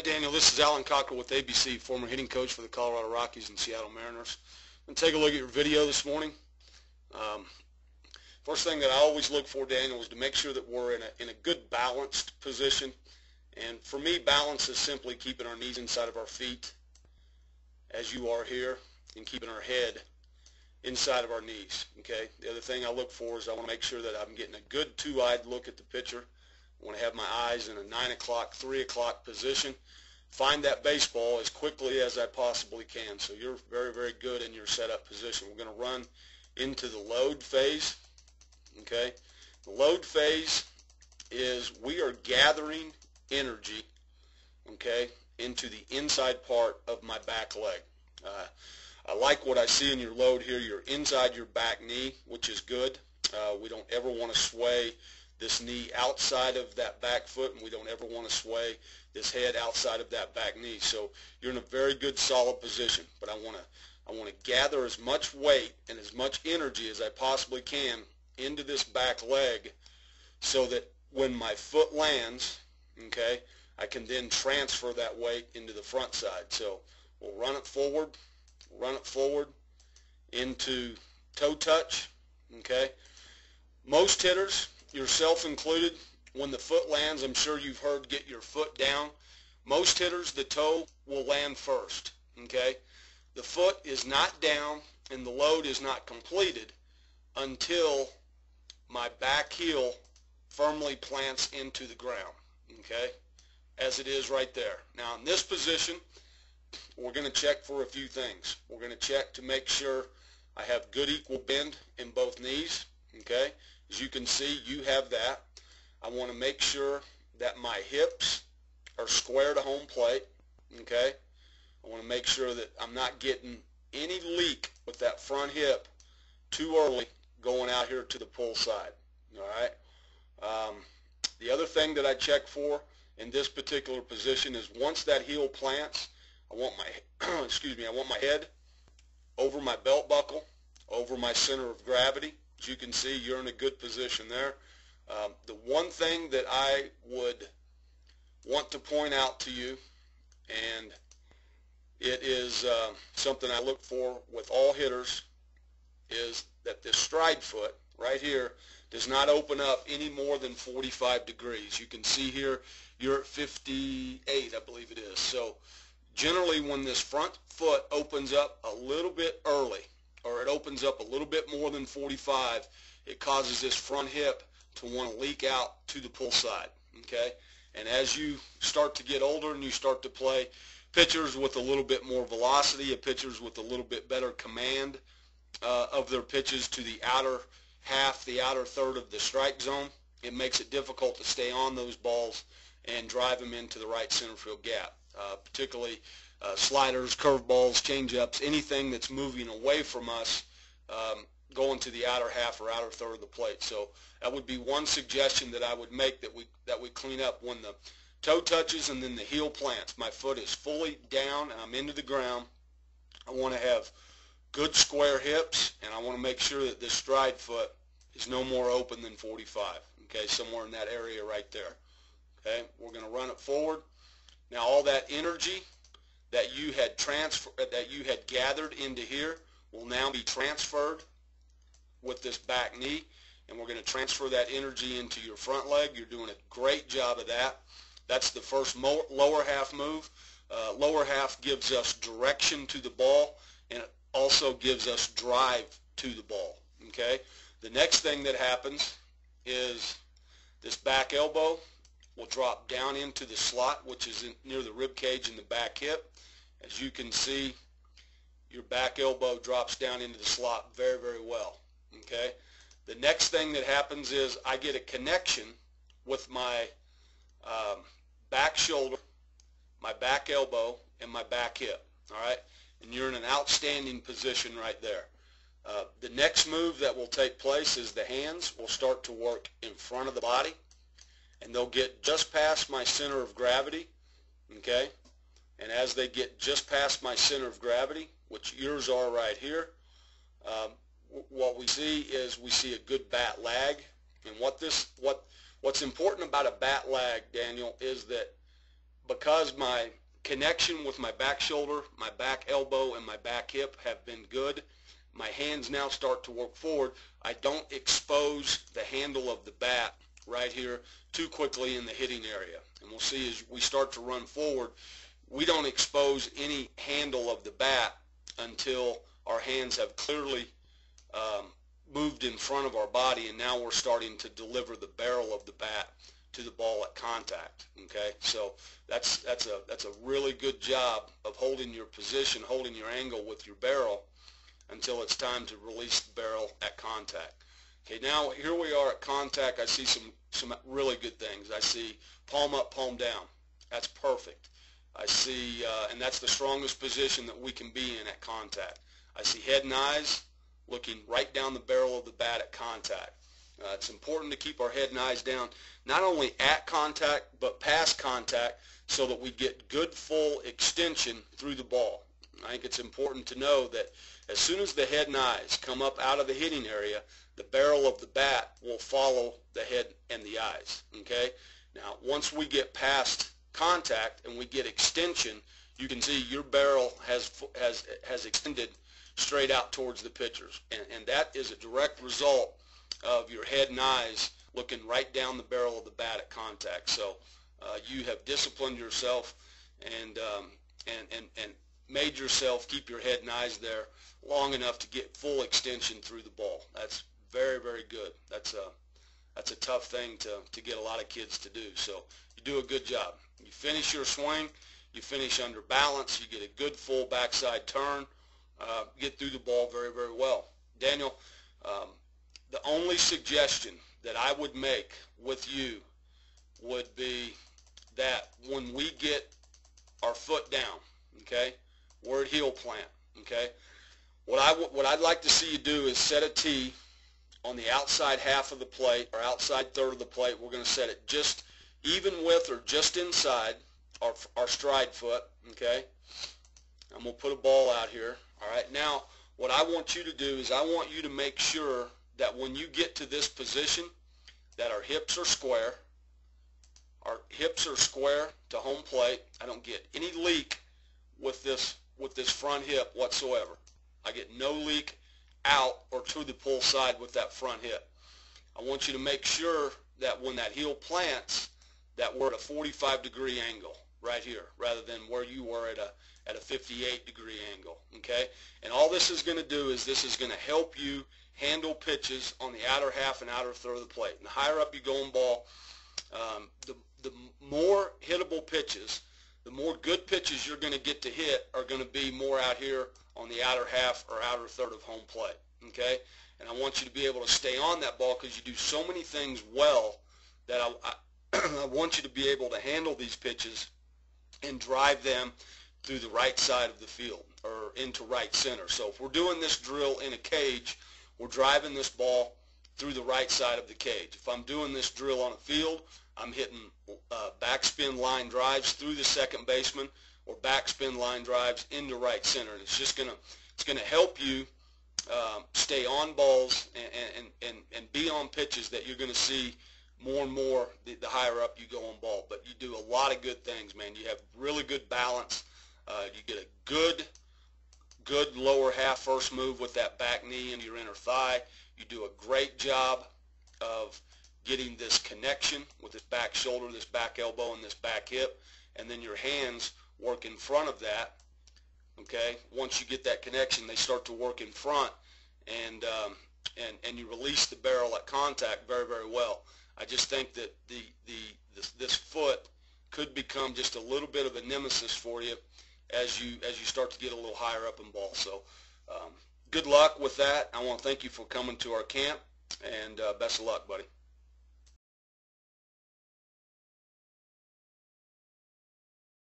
Hi Daniel, this is Alan Cockrell with ABC, former hitting coach for the Colorado Rockies and Seattle Mariners. I'm going to take a look at your video this morning. First thing that I always look for, Daniel, is to make sure that we're in a good balanced position. And for me, balance is simply keeping our knees inside of our feet, as you are here, and keeping our head inside of our knees. Okay. The other thing I look for is I want to make sure that I'm getting a good two-eyed look at the pitcher. I want to have my eyes in a 9 o'clock, 3 o'clock position. Find that baseball as quickly as I possibly can. So you're very, very good in your setup position. We're going to run into the load phase. Okay. The load phase is we are gathering energy, okay, into the inside part of my back leg. I like what I see in your load here. You're inside your back knee, which is good. We don't ever want to sway this knee outside of that back foot, and we don't ever want to sway this head outside of that back knee. So you're in a very good, solid position. But I want to gather as much weight and as much energy as I possibly can into this back leg, so that when my foot lands, okay, I can then transfer that weight into the front side. So we'll run it forward into toe touch. Okay. Most hitters, yourself included, when the foot lands, I'm sure you've heard get your foot down. Most hitters, the toe will land first. Okay. The foot is not down and the load is not completed until my back heel firmly plants into the ground. Okay, as it is right there. Now in this position, we're going to check for a few things. We're going to check to make sure I have good equal bend in both knees. Okay, as you can see, you have that. I want to make sure that my hips are square to home plate. Okay, I want to make sure that I'm not getting any leak with that front hip too early going out here to the pull side. All right. The other thing that I check for in this particular position is once that heel plants, I want my I want my head over my belt buckle, over my center of gravity. As you can see, you're in a good position there. The one thing that I would want to point out to you, and it is something I look for with all hitters, is that this stride foot right here does not open up any more than 45 degrees. You can see here you're at 58, I believe it is. So generally when this front foot opens up a little bit early, or it opens up a little bit more than 45, it causes this front hip to want to leak out to the pull side. Okay? And as you start to get older and you start to play, pitchers with a little bit more velocity, pitchers with a little bit better command of their pitches to the outer half, the outer third of the strike zone, it makes it difficult to stay on those balls and drive them into the right center field gap, particularly sliders, curveballs, changeups, anything that's moving away from us, going to the outer half or outer third of the plate. So that would be one suggestion that I would make, that we clean up when the toe touches and then the heel plants. My foot is fully down and I'm into the ground. I want to have good square hips, and I want to make sure that this stride foot is no more open than 45. Okay, somewhere in that area right there. Okay, we're going to run it forward. Now all that energy that you had gathered into here will now be transferred with this back knee, and we're going to transfer that energy into your front leg. You're doing a great job of that. That's the first lower half move. Lower half gives us direction to the ball, and it also gives us drive to the ball. Okay. The next thing that happens is this back elbow will drop down into the slot, which is near the rib cage and the back hip. As you can see, your back elbow drops down into the slot very, very well. Okay. The next thing that happens is I get a connection with my back shoulder, my back elbow, and my back hip. All right. And you're in an outstanding position right there. The next move that will take place is the hands will start to work in front of the body, and they'll get just past my center of gravity. Okay. And as they get just past my center of gravity, which yours are right here, what we see is we see a good bat lag. And what's important about a bat lag, Daniel, is that because my connection with my back shoulder, my back elbow, and my back hip have been good, my hands now start to work forward. I don't expose the handle of the bat right here too quickly in the hitting area. And we'll see as we start to run forward, we don't expose any handle of the bat until our hands have clearly moved in front of our body, and now we're starting to deliver the barrel of the bat to the ball at contact. Okay, so that's a really good job of holding your position, holding your angle with your barrel until it's time to release the barrel at contact. Okay, now here we are at contact. I see some really good things. I see palm up, palm down. That's perfect. I see, and that's the strongest position that we can be in at contact. I see head and eyes looking right down the barrel of the bat at contact. It's important to keep our head and eyes down, not only at contact, but past contact, so that we get good full extension through the ball. I think it's important to know that as soon as the head and eyes come up out of the hitting area, the barrel of the bat will follow the head and the eyes. Okay? Now, once we get past contact and we get extension, you can see your barrel has extended straight out towards the pitchers, and that is a direct result of your head and eyes looking right down the barrel of the bat at contact. So you have disciplined yourself and made yourself keep your head and eyes there long enough to get full extension through the ball. That's very, very good. That's a tough thing to get a lot of kids to do. So you do a good job. You finish your swing, you finish under balance, you get a good full backside turn, get through the ball very, very well. Daniel, the only suggestion that I would make with you would be that when we get our foot down, okay, we're at heel plant, okay, what I'd like to see you do is set a tee on the outside half of the plate or outside third of the plate. We're going to set it just even with or just inside our stride foot, okay, and we'll put a ball out here. All right, now what I want you to do is I want you to make sure that when you get to this position that our hips are square. Our hips are square to home plate. I don't get any leak with this front hip whatsoever. I get no leak out or to the pull side with that front hip. I want you to make sure that when that heel plants, that we're at a 45-degree angle right here, rather than where you were at a 58-degree angle. Okay, and all this is going to do is this is going to help you handle pitches on the outer half and outer third of the plate. And the higher up you go in ball, the more hittable pitches, the more good pitches you're going to get to hit are going to be more out here on the outer half or outer third of home plate. Okay, and I want you to be able to stay on that ball because you do so many things well that I want you to be able to handle these pitches and drive them through the right side of the field or into right center. So if we're doing this drill in a cage, we're driving this ball through the right side of the cage. If I'm doing this drill on a field, I'm hitting backspin line drives through the second baseman or backspin line drives into right center. And it's going to help you stay on balls and be on pitches that you're going to see more and more the higher up you go on ball. But you do a lot of good things, man. You have really good balance. You get a good lower half first move with that back knee into your inner thigh. You do a great job of getting this connection with this back shoulder, this back elbow, and this back hip, and then your hands work in front of that. Okay, once you get that connection, they start to work in front, and you release the barrel at contact very, very well. I just think that this foot could become just a little bit of a nemesis for you as you start to get a little higher up in ball. So good luck with that. I want to thank you for coming to our camp, and best of luck, buddy.